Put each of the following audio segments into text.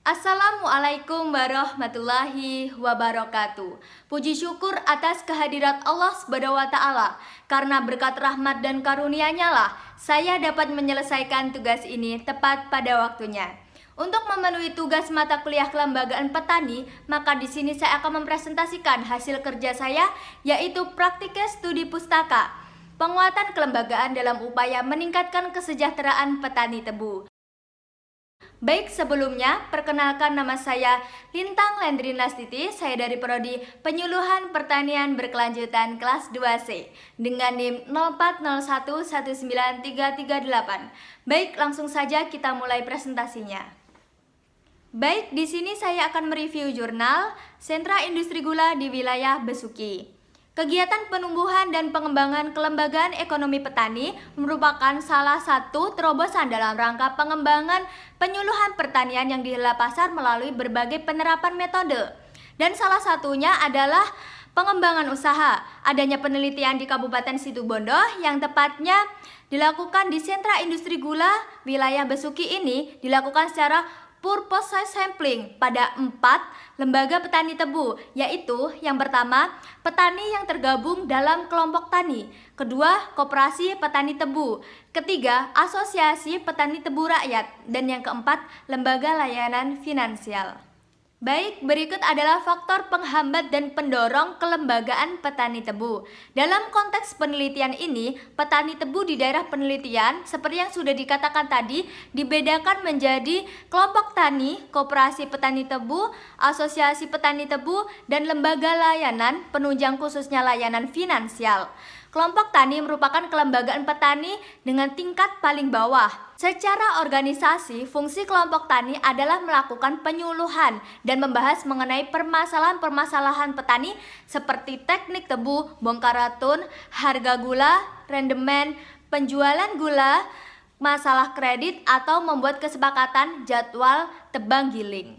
Assalamualaikum warahmatullahi wabarakatuh. Puji syukur atas kehadirat Allah Subhanahu wa Ta'ala. Karena berkat rahmat dan karunia-Nya lah saya dapat menyelesaikan tugas ini tepat pada waktunya. Untuk memenuhi tugas mata kuliah kelembagaan petani, maka di sini saya akan mempresentasikan hasil kerja saya, yaitu Praktike Studi Pustaka, penguatan kelembagaan dalam upaya meningkatkan kesejahteraan petani tebu. Baik, sebelumnya perkenalkan, nama saya Lintang Lendri Nastiti. Saya dari Prodi Penyuluhan Pertanian Berkelanjutan kelas 2C dengan NIM 0401193338. Baik, langsung saja kita mulai presentasinya. Baik, di sini saya akan mereview jurnal Sentra Industri Gula di wilayah Besuki. Kegiatan penumbuhan dan pengembangan kelembagaan ekonomi petani merupakan salah satu terobosan dalam rangka pengembangan penyuluhan pertanian yang dihelat pasar melalui berbagai penerapan metode. Dan salah satunya adalah pengembangan usaha. Adanya penelitian di Kabupaten Situbondo yang tepatnya dilakukan di Sentra Industri Gula wilayah Besuki ini dilakukan secara purpose sampling pada 4 lembaga petani tebu, yaitu yang pertama, petani yang tergabung dalam kelompok tani, kedua, koperasi petani tebu, ketiga, asosiasi petani tebu rakyat, dan yang keempat, lembaga layanan finansial. Baik, berikut adalah faktor penghambat dan pendorong kelembagaan petani tebu. Dalam konteks penelitian ini, petani tebu di daerah penelitian, seperti yang sudah dikatakan tadi, dibedakan menjadi kelompok tani, koperasi petani tebu, asosiasi petani tebu, dan lembaga layanan penunjang khususnya layanan finansial. Kelompok tani merupakan kelembagaan petani dengan tingkat paling bawah. Secara organisasi, fungsi kelompok tani adalah melakukan penyuluhan dan membahas mengenai permasalahan-permasalahan petani seperti teknik tebu, bongkar ratun, harga gula, rendemen, penjualan gula, masalah kredit, atau membuat kesepakatan jadwal tebang giling.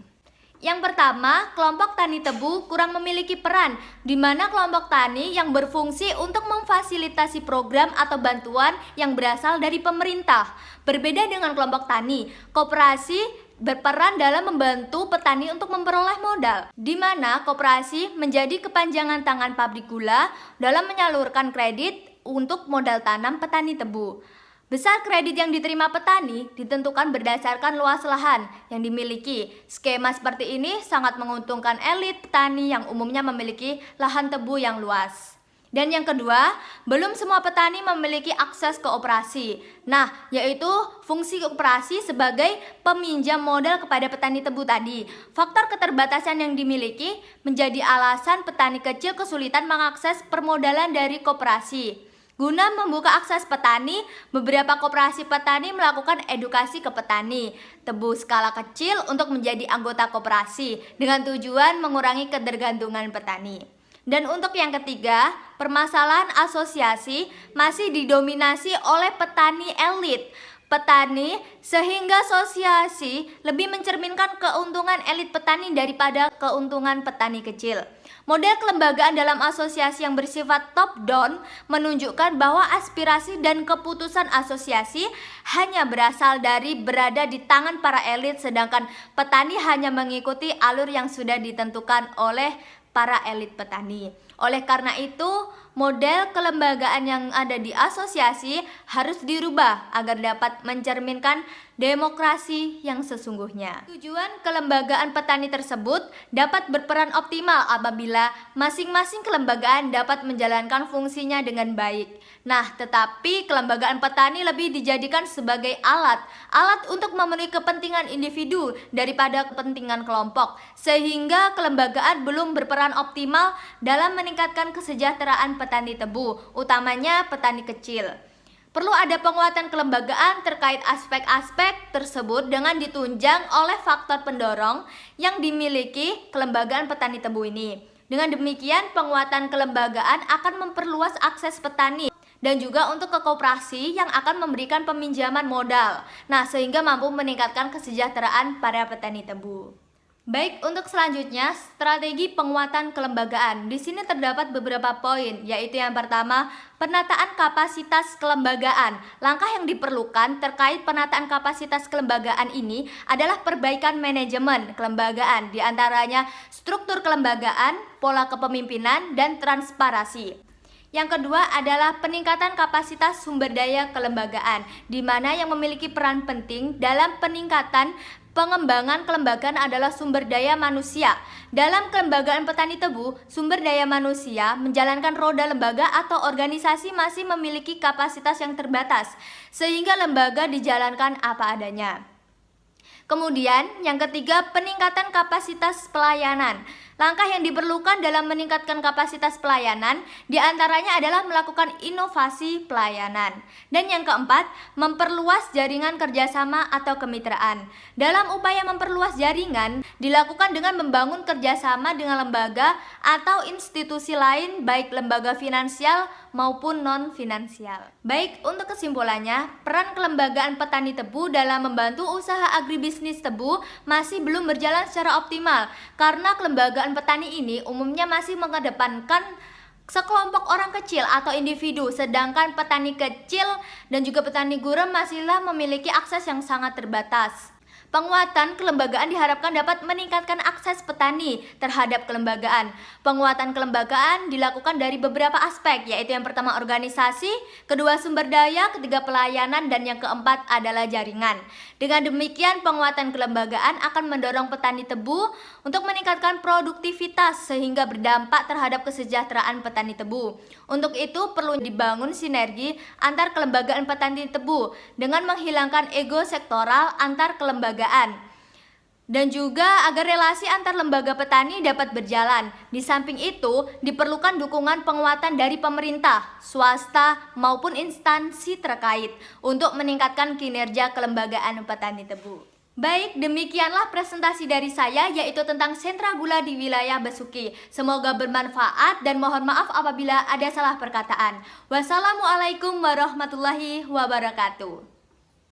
Yang pertama, kelompok tani tebu kurang memiliki peran, di mana kelompok tani yang berfungsi untuk memfasilitasi program atau bantuan yang berasal dari pemerintah. Berbeda dengan kelompok tani, koperasi berperan dalam membantu petani untuk memperoleh modal, di mana koperasi menjadi kepanjangan tangan pabrik gula dalam menyalurkan kredit untuk modal tanam petani tebu. Besar kredit yang diterima petani ditentukan berdasarkan luas lahan yang dimiliki. Skema seperti ini sangat menguntungkan elit petani yang umumnya memiliki lahan tebu yang luas. Dan yang kedua, belum semua petani memiliki akses ke operasi. Nah, yaitu fungsi operasi sebagai peminjam modal kepada petani tebu tadi. Faktor keterbatasan yang dimiliki menjadi alasan petani kecil kesulitan mengakses permodalan dari koperasi. Guna membuka akses petani, beberapa koperasi petani melakukan edukasi ke petani tebu skala kecil untuk menjadi anggota koperasi dengan tujuan mengurangi ketergantungan petani. Dan untuk yang ketiga, permasalahan asosiasi masih didominasi oleh petani elit. Petani sehingga asosiasi lebih mencerminkan keuntungan elit petani daripada keuntungan petani kecil. Model kelembagaan dalam asosiasi yang bersifat top down menunjukkan bahwa aspirasi dan keputusan asosiasi hanya berasal dari berada di tangan para elit, sedangkan petani hanya mengikuti alur yang sudah ditentukan oleh para elit petani. Oleh karena itu, model kelembagaan yang ada di asosiasi harus dirubah agar dapat mencerminkan demokrasi yang sesungguhnya. Tujuan kelembagaan petani tersebut dapat berperan optimal apabila masing-masing kelembagaan dapat menjalankan fungsinya dengan baik. Nah, tetapi kelembagaan petani lebih dijadikan sebagai alat untuk memenuhi kepentingan individu daripada kepentingan kelompok, sehingga kelembagaan belum berperan optimal dalam meningkatkan kesejahteraan petani tebu, utamanya petani kecil. Perlu ada penguatan kelembagaan terkait aspek-aspek tersebut dengan ditunjang oleh faktor pendorong yang dimiliki kelembagaan petani tebu ini. Dengan demikian, penguatan kelembagaan akan memperluas akses petani dan juga untuk ke koperasi yang akan memberikan peminjaman modal. Nah, sehingga mampu meningkatkan kesejahteraan para petani tebu. Baik, untuk selanjutnya, strategi penguatan kelembagaan. Di sini terdapat beberapa poin, yaitu yang pertama, penataan kapasitas kelembagaan. Langkah yang diperlukan terkait penataan kapasitas kelembagaan ini adalah perbaikan manajemen kelembagaan, diantaranya struktur kelembagaan, pola kepemimpinan, dan transparansi. Yang kedua adalah peningkatan kapasitas sumber daya kelembagaan, di mana yang memiliki peran penting dalam peningkatan pengembangan kelembagaan adalah sumber daya manusia. Dalam kelembagaan petani tebu, sumber daya manusia menjalankan roda lembaga atau organisasi masih memiliki kapasitas yang terbatas, sehingga lembaga dijalankan apa adanya. Kemudian, yang ketiga, peningkatan kapasitas pelayanan. Langkah yang diperlukan dalam meningkatkan kapasitas pelayanan diantaranya adalah melakukan inovasi pelayanan. Dan yang keempat, memperluas jaringan kerjasama atau kemitraan. Dalam upaya memperluas jaringan, dilakukan dengan membangun kerjasama dengan lembaga atau institusi lain, baik lembaga finansial maupun non-finansial. Baik, untuk kesimpulannya, peran kelembagaan petani tebu dalam membantu usaha agribisnis tebu masih belum berjalan secara optimal karena kelembagaan petani ini umumnya masih mengedepankan sekelompok orang kecil atau individu, sedangkan petani kecil dan juga petani gurem masihlah memiliki akses yang sangat terbatas. Penguatan kelembagaan diharapkan dapat meningkatkan akses petani terhadap kelembagaan. Penguatan kelembagaan dilakukan dari beberapa aspek, yaitu yang pertama organisasi, kedua sumber daya, ketiga pelayanan, dan yang keempat adalah jaringan. Dengan demikian, penguatan kelembagaan akan mendorong petani tebu untuk meningkatkan produktivitas sehingga berdampak terhadap kesejahteraan petani tebu. Untuk itu perlu dibangun sinergi antar kelembagaan petani tebu dengan menghilangkan ego sektoral antar kelembagaan. Dan juga agar relasi antar lembaga petani dapat berjalan. Di samping itu, diperlukan dukungan penguatan dari pemerintah, swasta, maupun instansi terkait untuk meningkatkan kinerja kelembagaan petani tebu. Baik, demikianlah presentasi dari saya, yaitu tentang sentra gula di wilayah Besuki. Semoga bermanfaat dan mohon maaf apabila ada salah perkataan. Wassalamualaikum warahmatullahi wabarakatuh.